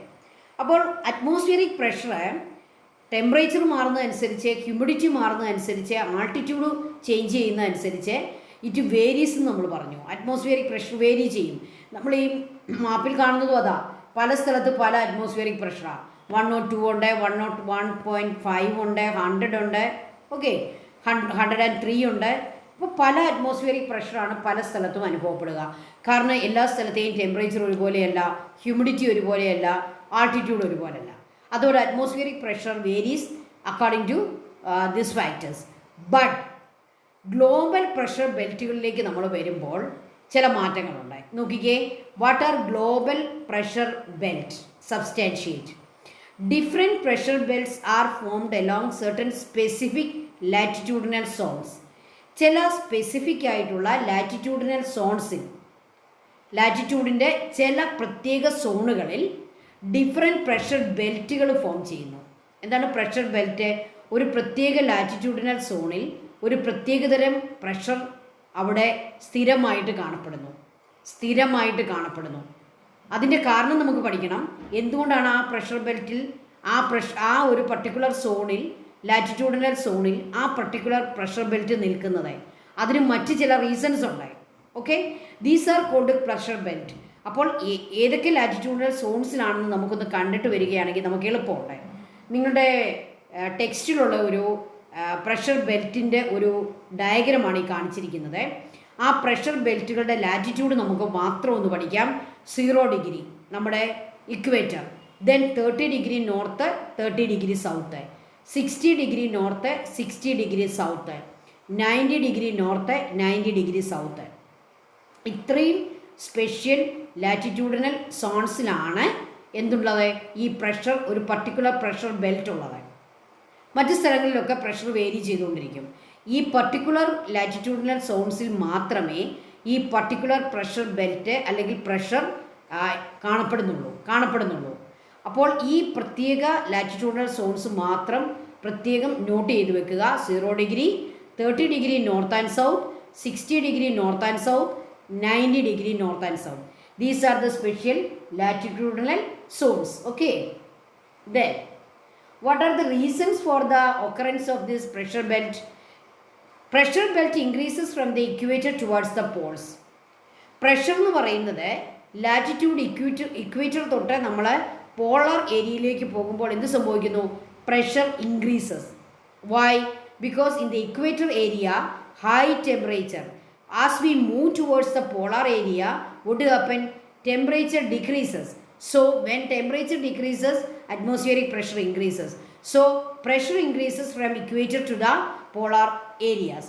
അപ്പോൾ അറ്റ്മോസ്ഫിയറിക് പ്രഷർ ടെമ്പറേച്ചർ മാറുന്നതനുസരിച്ച്, ഹ്യൂമിഡിറ്റി മാറുന്നതനുസരിച്ച്, ആൾട്ടിറ്റ്യൂഡ് ചേഞ്ച് ചെയ്യുന്നതനുസരിച്ച് ഇറ്റ് വേരീസ് എന്ന് നമ്മൾ പറഞ്ഞു. അറ്റ്മോസ്ഫിയറിക് പ്രഷർ വേരി ചെയ്യും. നമ്മൾ ഈ മാപ്പിൽ കാണുന്നതും അതാ, പല സ്ഥലത്ത് പല അറ്റ്മോസ്ഫിയറിക് പ്രഷറാണ്. 102 ഉണ്ട്, 101.5 ഉണ്ട്, 100 ഉണ്ട്, ഓക്കെ, 103 ഉണ്ട്. അപ്പോൾ പല അറ്റ്മോസ്ഫിയറിക് പ്രഷറാണ് പല സ്ഥലത്തും അനുഭവപ്പെടുക. കാരണം എല്ലാ സ്ഥലത്തെയും ടെമ്പറേച്ചർ ഒരുപോലെയല്ല, ഹ്യൂമിഡിറ്റി ഒരുപോലെയല്ല, ആൾട്ടിറ്റ്യൂഡ് ഒരുപോലെയല്ല. അതോടെ atmospheric pressure varies according to this factors. But global pressure ബെൽറ്റുകളിലേക്ക് നമ്മൾ വരുമ്പോൾ ചില മാറ്റങ്ങളുണ്ട്. നോക്കിക്കേ, what are global pressure belt? Substantiate. Different pressure belts are formed along certain specific latitudinal zones. ചില സ്പെസിഫിക് ആയിട്ടുള്ള ലാറ്റിറ്റ്യൂഡിനൽ സോൺസിൽ, ലാറ്റിറ്റ്യൂഡിൻ്റെ ചില പ്രത്യേക സോണുകളിൽ ഡിഫറെൻറ്റ് പ്രഷർ ബെൽറ്റുകൾ ഫോം ചെയ്യുന്നു. എന്താണ് പ്രഷർ ബെൽറ്റ്? ഒരു പ്രത്യേക ലാറ്റിറ്റ്യൂഡിനൽ സോണിൽ ഒരു പ്രത്യേകതരം പ്രഷർ അവിടെ സ്ഥിരമായിട്ട് കാണപ്പെടുന്നു. അതിൻ്റെ കാരണം നമുക്ക് പഠിക്കണം. എന്തുകൊണ്ടാണ് ആ പ്രഷർ ബെൽറ്റിൽ ആ ഒരു പർട്ടിക്കുലർ സോണിൽ, ലാറ്റിറ്റ്യൂഡിനൽ സോണിൽ ആ പർട്ടിക്കുലർ പ്രഷർ ബെൽറ്റ് നിൽക്കുന്നത്? അതിന് മറ്റ് ചില റീസൺസ് ഉണ്ട്. Okay, these are called pressure belt. അപ്പോൾ ഏതൊക്കെ ലാറ്റിറ്റ്യൂഡിനൽ സോൺസിലാണെന്ന് നമുക്കൊന്ന് കണ്ടിട്ട് വരികയാണെങ്കിൽ നമുക്ക് എളുപ്പമുണ്ട്. നിങ്ങളുടെ ടെക്സ്റ്റിലുള്ള ഒരു പ്രഷർ ബെൽറ്റിൻ്റെ ഒരു ഡയഗ്രമാണ് ഈ കാണിച്ചിരിക്കുന്നത്. ആ പ്രഷർ ബെൽറ്റുകളുടെ ലാറ്റിറ്റ്യൂഡ് നമുക്ക് മാത്രം ഒന്ന് പഠിക്കാം. 0 ഡിഗ്രി നമ്മുടെ equator, then 30 degree north, 30 degree south, 60 degree north, 60 degree south, 90 degree north, 90 degree south. ഇത്രയും സ്പെഷ്യൽ ലാറ്റിറ്റ്യൂഡിനൽ സോൺസിലാണ് എന്തുള്ളത്? ഈ പ്രഷർ, ഒരു പർട്ടിക്കുലർ പ്രഷർ ബെൽറ്റ് ഉള്ളത്. മറ്റ് സ്ഥലങ്ങളിലൊക്കെ പ്രഷർ വേരി ചെയ്തുകൊണ്ടിരിക്കും. ഈ പർട്ടിക്കുലർ ലാറ്റിറ്റ്യൂഡിനൽ സോൺസിൽ മാത്രമേ ഈ പർട്ടിക്കുലർ പ്രഷർ ബെൽറ്റ് അല്ലെങ്കിൽ പ്രഷർ കാണപ്പെടുന്നുള്ളൂ. അപ്പോൾ ഈ പ്രത്യേക ലാറ്റിറ്റ്യൂഡിനൽ സോൺസ് മാത്രം പ്രത്യേകം നോട്ട് ചെയ്ത് വെക്കുക. 0 degree, 30 degree north and south, 60 degree north and south, 90 degree north and south. These are the special latitudinal zones. Okay. Then, what are the reasons for the occurrence of this pressure belt? Pressure belt increases from the equator towards the poles. Pressure എന്ന് പറയുന്നത് latitude equator തൊട്ട് നമ്മൾ pallor ഏരിയയിലേക്ക് പോകുമ്പോൾ എന്ത് സംഭവിക്കുന്നു? Pressure increases. Why? Because in the equator area high temperature. As we move towards the polar area, what will happen? Temperature decreases. So when temperature decreases, atmospheric pressure increases. So pressure increases from equator to the polar areas.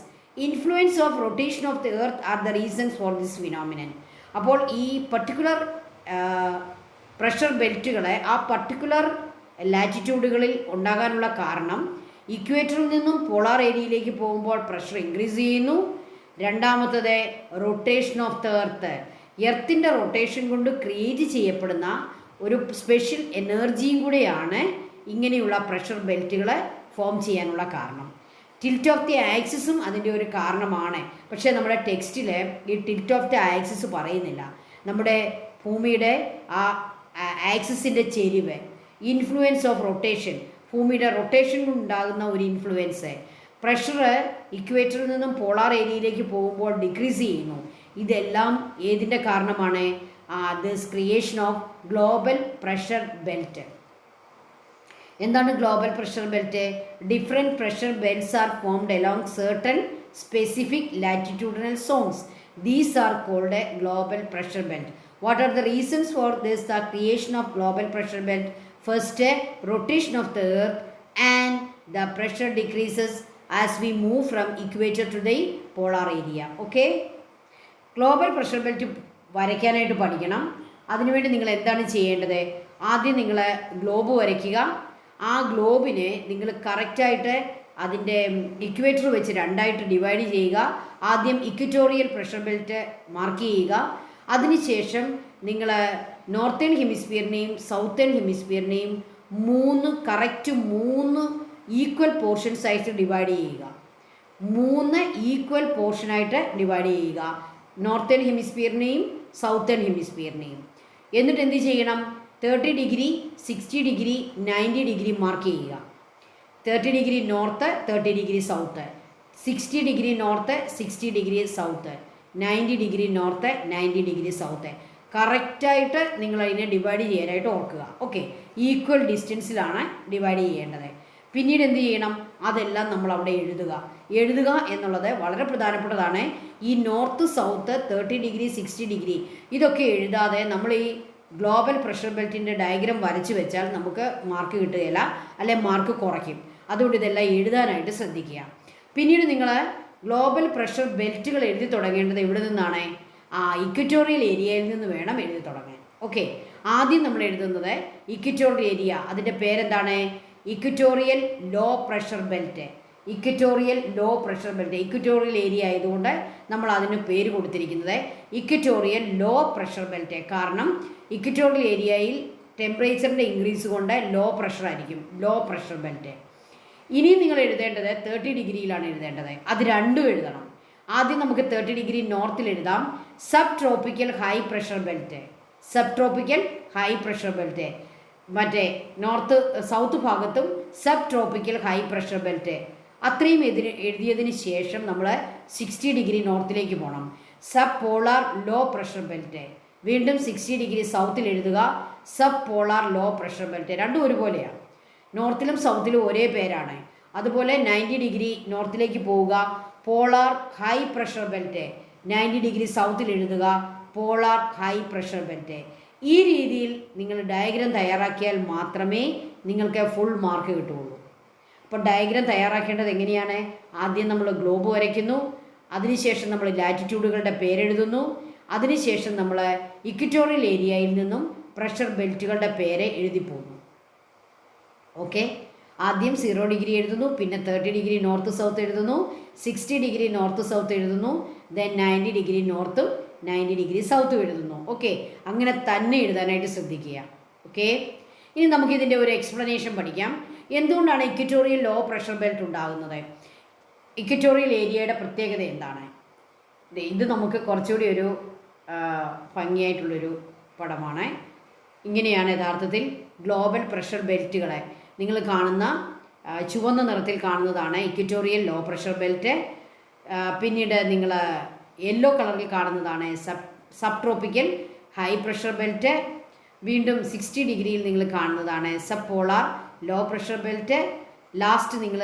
Influence of rotation of the earth are the reasons for this phenomenon. അപ്പോൾ ഈ particular pressure ബെൽറ്റുകളെ ആ particular ലാറ്റിറ്റ്യൂഡുകളിൽ ഉണ്ടാകാനുള്ള കാരണം ഇക്വേറ്ററിൽ നിന്നും polar ഏരിയയിലേക്ക് പോകുമ്പോൾ pressure increase ചെയ്യുന്നു. രണ്ടാമത്തത് റൊട്ടേഷൻ ഓഫ് ദ എർത്തിൻ്റെ റൊട്ടേഷൻ കൊണ്ട് ക്രിയേറ്റ് ചെയ്യപ്പെടുന്ന ഒരു സ്പെഷ്യൽ എനർജിയും കൂടെയാണ് ഇങ്ങനെയുള്ള പ്രഷർ ബെൽറ്റുകൾ ഫോം ചെയ്യാനുള്ള കാരണം. ടിൽറ്റ് ഓഫ് ദി ആക്സിസും അതിൻ്റെ ഒരു കാരണമാണ്. പക്ഷേ നമ്മുടെ ടെക്സ്റ്റിൽ ഈ ടിൽറ്റ് ഓഫ് ദി ആക്സിസ് പറയുന്നില്ല. നമ്മുടെ ഭൂമിയുടെ ആ ആക്സിസിൻ്റെ ചെരിവ്, ഇൻഫ്ലുവൻസ് ഓഫ് റൊട്ടേഷൻ, ഭൂമിയുടെ റൊട്ടേഷൻ കൊണ്ടുണ്ടാകുന്ന ഒരു ഇൻഫ്ലുവൻസ്, പ്രഷർ ഇക്വേറ്ററിൽ നിന്നും പോളാർ ഏരിയയിലേക്ക് പോകുമ്പോൾ ഡിക്രീസ് ചെയ്യുന്നു. ഇതെല്ലാം ഏതിൻ്റെ കാരണമാണ്? This creation of global pressure belt. എന്താണ് global pressure belt? Different pressure belts are formed along certain specific latitudinal zones. These are called a global pressure belt. What are the reasons for this? The creation of global pressure belt. First, rotation of the earth, and the pressure decreases as we move from equator to the polar area. Okay? Global pressure belt വരയ്ക്കാനായിട്ട് പഠിക്കണം. അതിനുവേണ്ടി നിങ്ങൾ എന്താണ് ചെയ്യേണ്ടത്? ആദ്യം നിങ്ങൾ globe വരയ്ക്കുക. ആ ഗ്ലോബിനെ നിങ്ങൾ കറക്റ്റായിട്ട് അതിൻ്റെ ഇക്വേറ്റർ വെച്ച് രണ്ടായിട്ട് ഡിവൈഡ് ചെയ്യുക. ആദ്യം ഇക്വറ്റോറിയൽ പ്രഷർ ബെൽറ്റ് മാർക്ക് ചെയ്യുക. അതിനുശേഷം നിങ്ങൾ നോർത്തേൺ ഹെമിസ്ഫിയറിനെയും സൗത്തേൺ ഹെമിസ്ഫിയറിനെയും മൂന്ന് ഈക്വൽ പോർഷൻസ് ആയിട്ട് ഡിവൈഡ് ചെയ്യുക. 3 ഈക്വൽ പോർഷനായിട്ട് ഡിവൈഡ് ചെയ്യുക, നോർത്തേൺ ഹെമിസ്ഫിയറിനെയും സൗത്തേൺ ഹെമിസ്ഫിയറിനെയും. എന്നിട്ട് എന്ത് ചെയ്യണം? 30 ഡിഗ്രി, 60 ഡിഗ്രി, 90 ഡിഗ്രി മാർക്ക് ചെയ്യുക. 30 degree north, 30 degree south, 60 degree north, 60 degree south, 90 degree north, 90 degree south. കറക്റ്റായിട്ട് നിങ്ങൾ അതിനെ ഡിവൈഡ് ചെയ്യാനായിട്ട് ഓർക്കുക. ഓക്കെ, ഈക്വൽ ഡിസ്റ്റൻസിലാണ് ഡിവൈഡ് ചെയ്യേണ്ടത്. പിന്നീട് എന്ത് ചെയ്യണം? അതെല്ലാം നമ്മൾ അവിടെ എഴുതുക എന്നുള്ളത് വളരെ പ്രധാനപ്പെട്ടതാണ്. ഈ നോർത്ത് സൗത്ത് 30 ഡിഗ്രി 60 ഡിഗ്രി ഇതൊക്കെ എഴുതാതെ നമ്മൾ ഈ ഗ്ലോബൽ പ്രഷർ ബെൽറ്റിൻ്റെ ഡയഗ്രാം വരച്ച് വെച്ചാൽ നമുക്ക് മാർക്ക് കിട്ടുകയില്ല, അല്ലെ മാർക്ക് കുറയ്ക്കും. അതുകൊണ്ട് ഇതെല്ലാം എഴുതാനായിട്ട് ശ്രദ്ധിക്കുക. പിന്നീട് നിങ്ങൾ ഗ്ലോബൽ പ്രഷർ ബെൽറ്റുകൾ എഴുതി തുടങ്ങേണ്ടത് എവിടെ നിന്നാണ്? ഇക്വറ്റോറിയൽ ഏരിയയിൽ നിന്ന് വേണം എഴുതി തുടങ്ങാൻ. ഓക്കെ, ആദ്യം നമ്മൾ എഴുതുന്നത് ഇക്വറ്റോറിയൽ ഏരിയ. അതിൻ്റെ പേരെന്താണ്? Equatorial low pressure belt. Equatorial low pressure belt, equatorial area ആയതുകൊണ്ട് നമ്മൾ അതിന് പേര് കൊടുത്തിരിക്കുന്നത് ഇക്വറ്റോറിയൽ ലോ പ്രഷർ ബെൽറ്റ്. കാരണം ഇക്വറ്റോറിയൽ ഏരിയയിൽ ടെമ്പറേച്ചറിൻ്റെ ഇൻക്രീസ് കൊണ്ട് ലോ പ്രഷർ ആയിരിക്കും, ലോ പ്രഷർ ബെൽറ്റ്. ഇനിയും നിങ്ങൾ എഴുതേണ്ടത് 30 ഡിഗ്രിയിലാണ് എഴുതേണ്ടത്. അത് രണ്ടും എഴുതണം. ആദ്യം നമുക്ക് 30 ഡിഗ്രി നോർത്തിൽ എഴുതാം, sub tropical high pressure belt. Sub tropical high pressure belt. മറ്റേ സൗത്ത് ഭാഗത്തും sub tropical high pressure belt. അത്രയും എഴുതിയതിന് ശേഷം നമ്മൾ 60 ഡിഗ്രി നോർത്തിലേക്ക് പോകണം, sub polar low pressure belt. വീണ്ടും 60 ഡിഗ്രി സൗത്തിൽ എഴുതുക, sub polar low pressure belt. രണ്ടും ഒരുപോലെയാണ്, നോർത്തിലും സൗത്തിലും ഒരേ പേരാണ്. അതുപോലെ 90 ഡിഗ്രി നോർത്തിലേക്ക് പോവുക, polar high pressure belt. 90 degree സൗത്തിൽ എഴുതുക, പോളാർ ഹൈ പ്രഷർ ബെൽറ്റ്. ഈ രീതിയിൽ നിങ്ങൾ ഡയഗ്രാം തയ്യാറാക്കിയാൽ മാത്രമേ നിങ്ങൾക്ക് ഫുൾ മാർക്ക് കിട്ടുകയുള്ളൂ. അപ്പോൾ ഡയഗ്രാം തയ്യാറാക്കേണ്ടത് എങ്ങനെയാണ്? ആദ്യം നമ്മൾ ഗ്ലോബ് വരയ്ക്കുന്നു, അതിനുശേഷം നമ്മൾ ലാറ്റിറ്റ്യൂഡുകളുടെ പേരെഴുതുന്നു, അതിനുശേഷം നമ്മൾ ഇക്വറ്റോറിയൽ ഏരിയയിൽ നിന്നും പ്രഷർ ബെൽറ്റുകളുടെ പേര് എഴുതിപ്പോകുന്നു. ഓക്കെ, ആദ്യം 0 ഡിഗ്രി എഴുതുന്നു, പിന്നെ 30 ഡിഗ്രി നോർത്ത് സൗത്ത് എഴുതുന്നു, 60 ഡിഗ്രി നോർത്ത് സൗത്ത് എഴുതുന്നു, ദെൻ 90 ഡിഗ്രി നോർത്തും 90 ഡിഗ്രി സൗത്തും എഴുതുന്നു. ഓക്കെ, അങ്ങനെ തന്നെ എഴുതാനായിട്ട് ശ്രദ്ധിക്കുക. ഓക്കെ, ഇനി നമുക്കിതിൻ്റെ ഒരു എക്സ്പ്ലനേഷൻ പഠിക്കാം. എന്തുകൊണ്ടാണ് ഇക്വറ്റോറിയൽ ലോ പ്രഷർ ബെൽറ്റ് ഉണ്ടാകുന്നത്? ഇക്വറ്റോറിയൽ ഏരിയയുടെ പ്രത്യേകത എന്താണ്? ഇത് നമുക്ക് കുറച്ചുകൂടി ഒരു ഭംഗിയായിട്ടുള്ളൊരു പടമാണ്. ഇങ്ങനെയാണ് യഥാർത്ഥത്തിൽ ഗ്ലോബൽ പ്രഷർ ബെൽറ്റുകളെ നിങ്ങൾ കാണുന്ന ചുവന്ന നിറത്തിൽ കാണുന്നതാണ് ഇക്വറ്റോറിയൽ ലോ പ്രഷർ ബെൽറ്റ്. പിന്നീട് നിങ്ങൾ യെല്ലോ കളറിൽ കാണുന്നതാണ് sub tropical high pressure belt. വീണ്ടും 60 ഡിഗ്രിയിൽ നിങ്ങൾ കാണുന്നതാണ് sub polar low pressure belt. Last നിങ്ങൾ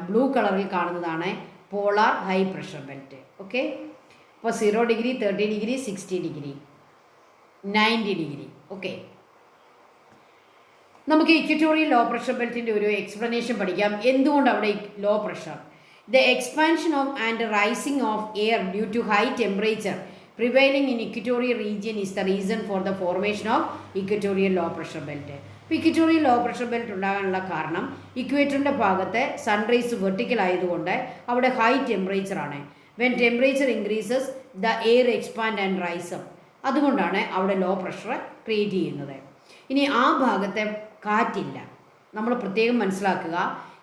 ബ്ലൂ കളറിൽ കാണുന്നതാണ് polar high pressure belt. Okay, അപ്പോൾ 0 degree, 30 degree, 60 degree, 90 degree. Okay, നമുക്ക് ഇക്വറ്റോറിയൽ ലോ പ്രഷർ ബെൽറ്റിൻ്റെ ഒരു എക്സ്പ്ലനേഷൻ പഠിക്കാം. എന്തുകൊണ്ട് അവിടെ low pressure? The expansion of and rising of air due to high temperature prevailing in equatorial region is the reason for the formation of equatorial low pressure belt. ഇപ്പോൾ equatorial low pressure belt ഉണ്ടാകാനുള്ള കാരണം ഇക്വേറ്ററിൻ്റെ ഭാഗത്ത് sunrise vertical ആയതുകൊണ്ട് അവിടെ high ടെമ്പറേച്ചറാണ്. When temperature increases the air expand and rise up. അതുകൊണ്ടാണ് അവിടെ ലോ പ്രഷർ ക്രിയേറ്റ് ചെയ്യുന്നത്. ഇനി ആ ഭാഗത്തെ കാറ്റില്ല. നമ്മൾ പ്രത്യേകം മനസ്സിലാക്കുക,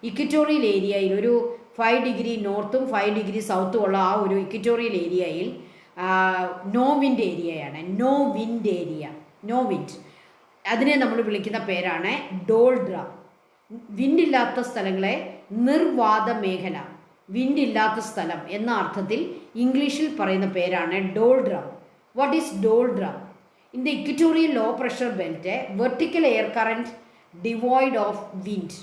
ഇക്വറ്റോറിയൽ ഏരിയയിൽ ഒരു 5 ഡിഗ്രി നോർത്തും 5 ഡിഗ്രി സൗത്തും ഉള്ള ആ ഒരു ഇക്വറ്റോറിയൽ ഏരിയയിൽ നോ വിൻഡ് ഏരിയയാണ്. No wind area, no wind. അതിനെ നമ്മൾ വിളിക്കുന്ന പേരാണ് ഡോൾഡ്രം. വിൻഡില്ലാത്ത സ്ഥലങ്ങളെ നിർവാത മേഖല, വിൻഡില്ലാത്ത സ്ഥലം എന്ന അർത്ഥത്തിൽ ഇംഗ്ലീഷിൽ പറയുന്ന പേരാണ് doldrum. What is doldrum? In the equatorial low pressure belt vertical air current devoid of wind.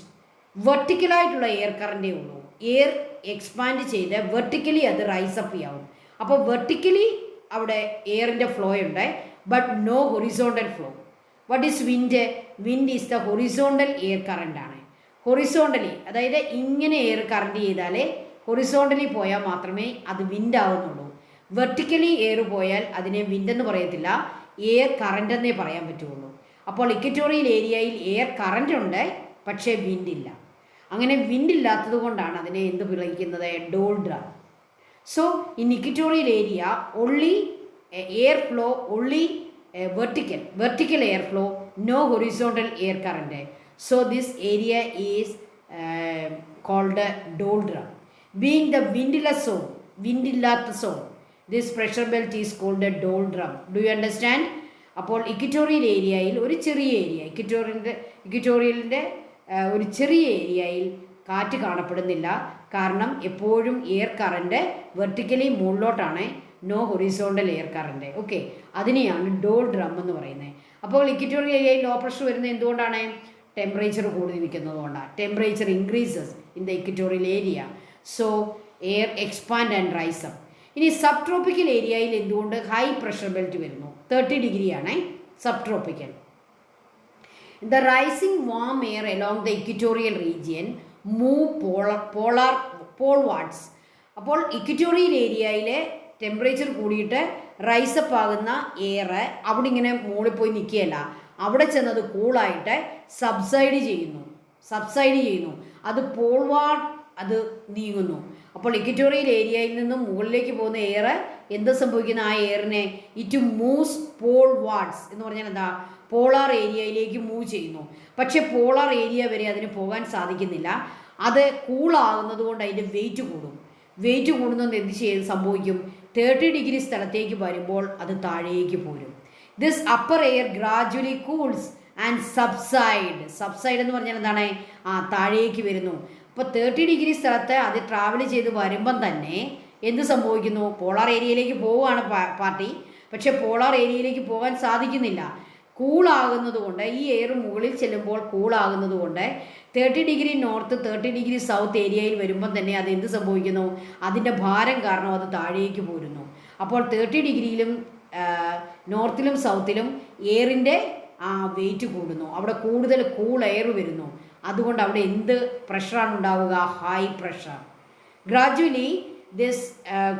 വെർട്ടിക്കലായിട്ടുള്ള എയർ കറൻറ്റേ ഉള്ളൂ. എയർ എക്സ്പാൻഡ് ചെയ്ത് വെർട്ടിക്കലി അത് റൈസ് അപ്പ് ചെയ്യാവും. അപ്പോൾ വെർട്ടിക്കലി അവിടെ എയറിൻ്റെ ഫ്ലോ ഉണ്ട്, but no horizontal flow. What is wind? Wind is the horizontal air current ആണ്. ഹൊറിസോണ്ടലി, അതായത് ഇങ്ങനെ എയർ കറണ്ട് ചെയ്താലേ ഹൊറിസോണ്ടലി പോയാൽ മാത്രമേ അത് വിൻഡ് ആവുന്നുള്ളൂ. വെർട്ടിക്കലി എയർ പോയാൽ അതിനെ വിൻഡെന്ന് പറയത്തില്ല, എയർ കറണ്ട് എന്നേ പറയാൻ പറ്റുള്ളൂ. അപ്പോൾ ഇക്വറ്റോറിയൽ ഏരിയയിൽ എയർ കറണ്ട് ഉണ്ട്, പക്ഷേ വിൻഡില്ല. അങ്ങനെ വിൻഡില്ലാത്തത് കൊണ്ടാണ് അതിനെ എന്ത് വിളിക്കുന്നത്? ഡോൾഡ്രം. So in equatorial area only air flow, only vertical air flow, no horizontal air current. So this area is called doldrum. Being the windless zone, windillatha zone, this pressure belt is called a doldrum. Do you understand? അപ്പോൾ equatorial ഏരിയയിൽ ഒരു ചെറിയ area, ഇക്വറ്റോറിയലിൻ്റെ ഒരു ചെറിയ ഏരിയയിൽ കാറ്റ് കാണപ്പെടുന്നില്ല. കാരണം എപ്പോഴും എയർ കറണ്ട് വെർട്ടിക്കലി മുകളിലോട്ടാണ്, no horizontal air current. Okay, അതിനെയാണ് ഡോൾഡ്രം എന്ന് പറയുന്നത്. അപ്പോൾ ഇക്വറ്റോറിയൽ ഏരിയയിൽ ലോ പ്രഷർ വരുന്നത് എന്തുകൊണ്ടാണ്? ടെമ്പറേച്ചർ കൂടി നിൽക്കുന്നതുകൊണ്ടാണ്. Temperature increases in the equatorial area, so air expand and rise up. ഇനി സബ് ട്രോപ്പിക്കൽ ഏരിയയിൽ എന്തുകൊണ്ട് ഹൈ പ്രഷർ ബെൽറ്റ് വരുന്നു? 30 ഡിഗ്രിയാണ് subtropical. The rising warm air along the equatorial region move polewards. അപ്പോൾ ഇക്വറ്റോറിയൽ ഏരിയയിലെ temperature കൂടിയിട്ട് rise up ആകുന്ന air അവിടെ ഇങ്ങനെ മുകളിൽ പോയി നിൽക്കുകയല്ല, അവിടെ ചെന്നത് കൂളായിട്ട് സബ്സൈഡ് ചെയ്യുന്നു. അത് പോൾവാർഡ് അത് നീങ്ങുന്നു. അപ്പോൾ ഇക്വറ്റോറിയൽ ഏരിയയിൽ നിന്നും മുകളിലേക്ക് പോകുന്ന എയർ എന്ത് സംഭവിക്കുന്ന? ആ എയറിനെ ഇറ്റ് മൂവ്സ് പോൾവാർഡ്സ് എന്ന് പറഞ്ഞാൽ എന്താ? പോളാർ ഏരിയയിലേക്ക് മൂവ് ചെയ്യുന്നു. പക്ഷേ പോളാർ ഏരിയ വരെ അതിന് പോകാൻ സാധിക്കുന്നില്ല. അത് കൂളാകുന്നത് കൊണ്ട് അതിൻ്റെ വെയിറ്റ് കൂടും. വെയിറ്റ് കൂടുന്നത് എന്ത് സംഭവിക്കും? 30 ഡിഗ്രി സ്ഥലത്തേക്ക് വരുമ്പോൾ അത് താഴേക്ക് പോരും. This upper air gradually cools and subside എന്ന് പറഞ്ഞാൽ എന്താണ്? താഴേക്ക് വരുന്നു. അപ്പോൾ 30 ഡിഗ്രി സ്ഥലത്ത് അത് ട്രാവൽ ചെയ്ത് വരുമ്പം തന്നെ എന്ത് സംഭവിക്കുന്നു? പോളാർ ഏരിയയിലേക്ക് പോവുകയാണ് പാർട്ടി, പക്ഷേ പോളാർ ഏരിയയിലേക്ക് പോകാൻ സാധിക്കുന്നില്ല. കൂളാകുന്നത് കൊണ്ട്, ഈ എയർ മുകളിൽ ചെല്ലുമ്പോൾ കൂളാകുന്നത് കൊണ്ട് 30 ഡിഗ്രി നോർത്ത് 30 ഡിഗ്രി സൗത്ത് ഏരിയയിൽ വരുമ്പം തന്നെ അത് എന്ത് സംഭവിക്കുന്നു? അതിൻ്റെ ഭാരം കാരണം അത് താഴേക്ക് പോരുന്നു. അപ്പോൾ 30 ഡിഗ്രിയിലും നോർത്തിലും സൗത്തിലും എയറിൻ്റെ വെയിറ്റ് കൂടുന്നു. അവിടെ കൂടുതൽ കൂൾ എയർ വരുന്നു. അതുകൊണ്ട് അവിടെ എന്ത് പ്രഷറാണ് ഉണ്ടാവുക? High pressure. Gradually this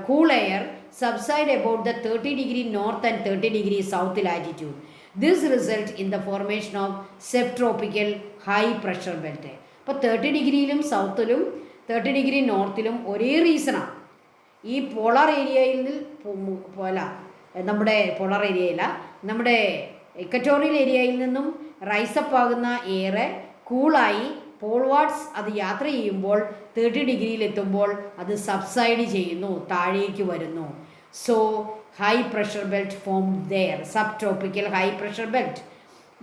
cool air subside about the 30 degree north and 30 degree south latitude. This result in the formation of subtropical high pressure belt. അപ്പോൾ 30 ഡിഗ്രിയിലും സൗത്തിലും 30 ഡിഗ്രി നോർത്തിലും ഒരേ റീസണാണ്. ഈ പോളാർ ഏരിയയിൽ നമ്മുടെ ഇക്വറ്റോറിയൽ ഏരിയയിൽ നിന്നും റൈസപ്പ് ആകുന്ന എയർ കൂളായി പോൾവാർഡ്സ് അത് യാത്ര ചെയ്യുമ്പോൾ 30 ഡിഗ്രിയിലെത്തുമ്പോൾ അത് സബ്സൈഡ് ചെയ്യുന്നു, താഴേക്ക് വരുന്നു. So high pressure belt formed there, subtropical high pressure belt.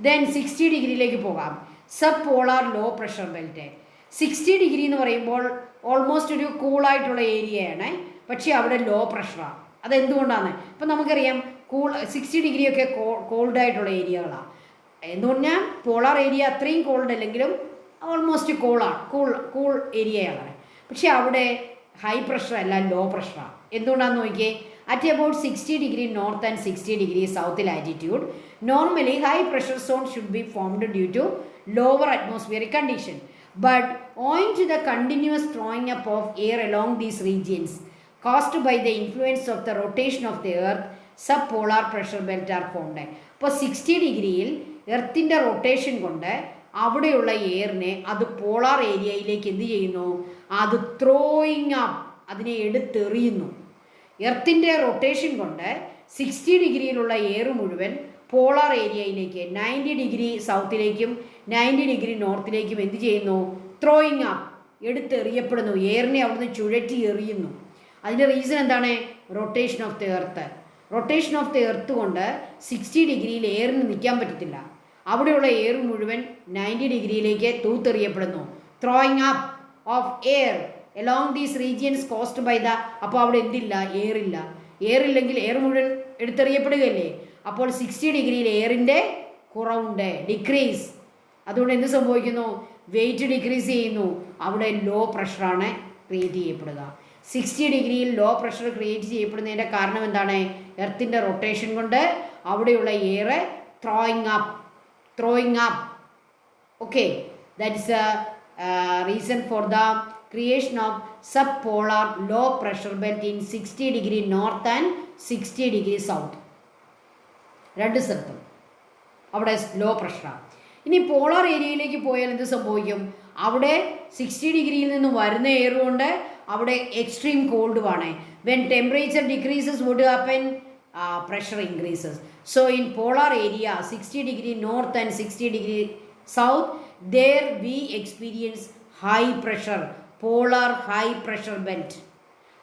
Then 60 ഡിഗ്രിയിലേക്ക് പോകാം. Sub polar low pressure belt. 60 degree എന്ന് പറയുമ്പോൾ ഓൾമോസ്റ്റ് ഒരു കൂളായിട്ടുള്ള ഏരിയയാണ്, പക്ഷേ അവിടെ ലോ പ്രഷറാണ്. അതെന്തുകൊണ്ടാണ്? ഇപ്പം നമുക്കറിയാം 60 ഡിഗ്രിയൊക്കെ കോൾഡായിട്ടുള്ള ഏരിയകളാണ്. എന്ന് പറഞ്ഞാൽ പോളാർ ഏരിയ അത്രയും കോൾഡ് അല്ലെങ്കിലും ഓൾമോസ്റ്റ് കൂൾ ഏരിയയാണ്. പക്ഷേ അവിടെ ഹൈ പ്രഷർ അല്ല, ലോ പ്രഷറാണ്. എന്തുകൊണ്ടാണെന്ന് നോക്കിയേ. At about 60 degree north and 60 degree south latitude, normally high pressure zone should be formed due to lower atmospheric condition. But owing to the continuous throwing up of air along these regions, caused by the influence of the rotation of the earth, subpolar pressure belt are formed. അപ്പോൾ 60 ഡിഗ്രിയിൽ എർത്തിൻ്റെ rotation കൊണ്ട് അവിടെയുള്ള എയറിനെ അത് polar ഏരിയയിലേക്ക് എന്ത് ചെയ്യുന്നു? അത് throwing up, അതിനെ എടുത്തെറിയുന്നു. എർത്തിൻ്റെ റൊട്ടേഷൻ കൊണ്ട് 60 ഡിഗ്രിയിലുള്ള എയർ മുഴുവൻ പോളാർ ഏരിയയിലേക്ക് 90 ഡിഗ്രി സൗത്തിലേക്കും 90 ഡിഗ്രി നോർത്തിലേക്കും എന്ത് ചെയ്യുന്നു? Throwing up, എടുത്തെറിയപ്പെടുന്നു. എയറിനെ അവിടുന്ന് ചുഴറ്റി എറിയുന്നു. അതിൻ്റെ റീസൺ എന്താണ്? Rotation of the earth. Rotation of the earth കൊണ്ട് 60 ഡിഗ്രിയിൽ എയറിന് നിൽക്കാൻ പറ്റത്തില്ല. അവിടെയുള്ള എയർ മുഴുവൻ 90 ഡിഗ്രിയിലേക്ക് തൂത്തെറിയപ്പെടുന്നു. Throwing up of air along these regions caused by the, അപ്പോൾ അവിടെ എന്തില്ല? എയറില്ല. എയറില്ലെങ്കിൽ എയർ മുഴുവൻ എടുത്തെറിയപ്പെടുകയല്ലേ. അപ്പോൾ 60 ഡിഗ്രിയിൽ എയറിൻ്റെ കുറവുണ്ട്, ഡിക്രീസ്. അതുകൊണ്ട് എന്ത് സംഭവിക്കുന്നു? വെയിറ്റ് ഡിക്രീസ് ചെയ്യുന്നു. അവിടെ ലോ പ്രഷറാണ് ക്രിയേറ്റ് ചെയ്യപ്പെടുക. 60 ഡിഗ്രിയിൽ ലോ പ്രഷർ ക്രിയേറ്റ് ചെയ്യപ്പെടുന്നതിൻ്റെ കാരണം എന്താണ്? എർത്തിൻ്റെ റൊട്ടേഷൻ കൊണ്ട് അവിടെയുള്ള air throwing up. Okay, that is reason for the creation of subpolar low pressure belt in 60 degree north and 60 degree south. രണ്ട് സ്ഥലത്തും അവിടെ ലോ പ്രഷറാണ്. ഇനി പോളാർ ഏരിയയിലേക്ക് പോയാൽ എന്ത് സംഭവിക്കും? അവിടെ 60 ഡിഗ്രിയിൽ നിന്ന് വരുന്ന എയർ കൊണ്ട് അവിടെ എക്സ്ട്രീം കോൾഡുമാണ്. When temperature decreases would happen, pressure increases. So in polar area 60 degree north and 60 degree south, there we experience high pressure, polar high pressure belt.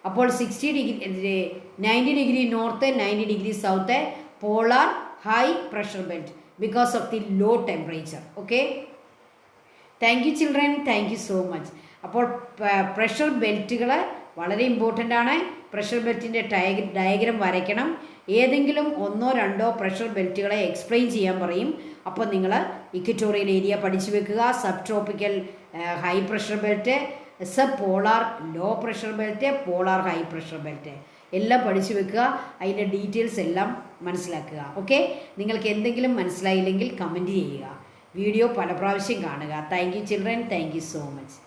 അപ്പോൾ 60 degree 90 degree north 90 degree south polar high pressure belt because of the low temperature. Okay, thank you children, thank you so much. അപ്പോൾ pressure ബെൽറ്റുകൾ വളരെ important ആണ്. Pressure ബെൽറ്റിൻ്റെ diagram വരയ്ക്കണം. ഏതെങ്കിലും ഒന്നോ രണ്ടോ pressure ബെൽറ്റുകളെ explain ചെയ്യാൻ പറയും. അപ്പോൾ നിങ്ങൾ ഇക്വറ്റോറിയൽ ഏരിയ പഠിച്ചു വെക്കുക, sub tropical high pressure belt, sub polar low pressure belt, polar high pressure belt എല്ലാം പഠിച്ചു വെക്കുക. അതിൻ്റെ ഡീറ്റെയിൽസ് എല്ലാം മനസ്സിലാക്കുക. ഓക്കെ, നിങ്ങൾക്ക് എന്തെങ്കിലും മനസ്സിലായില്ലെങ്കിൽ കമൻറ്റ് ചെയ്യുക. വീഡിയോ പല പ്രാവശ്യം കാണുക. Thank you children, thank you so much.